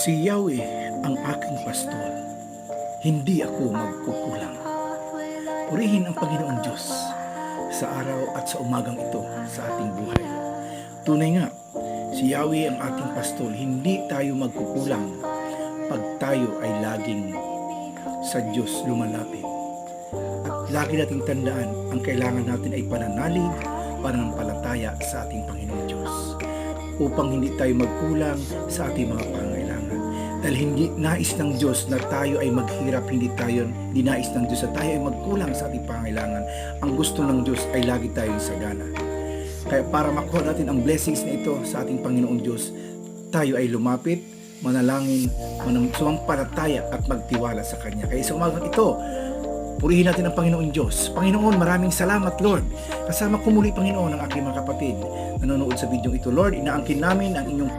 Si Yahweh ang aking pastor, hindi ako magkukulang. Purihin ang Panginoong Diyos sa araw at sa umagang ito sa ating buhay. Tunay nga, si Yahweh ang ating pastor, hindi tayo magkukulang pag tayo ay laging sa Diyos lumalapit. At lagi nating tandaan, ang kailangan natin ay pananalig, pananampalataya sa ating Panginoong Diyos upang hindi tayo magkulang sa ating mga pangangailangan. Dahil hindi nais ng Diyos na tayo ay maghirap, hindi nais ng Diyos na tayo ay magkulang sa ating pangangailangan. Ang gusto ng Diyos ay lagi tayong sagana. Kaya para makuha natin ang blessings na ito sa ating Panginoong Diyos, tayo ay lumapit, manalangin, sumampalataya at magtiwala sa Kanya. Kaya sa umagang ito, purihin natin ang Panginoong Diyos. Panginoon, maraming salamat, Lord. Kasama ko muli, Panginoon, ang aking mga kapatid nanonood sa video ito. Lord, inaangkin namin ang inyong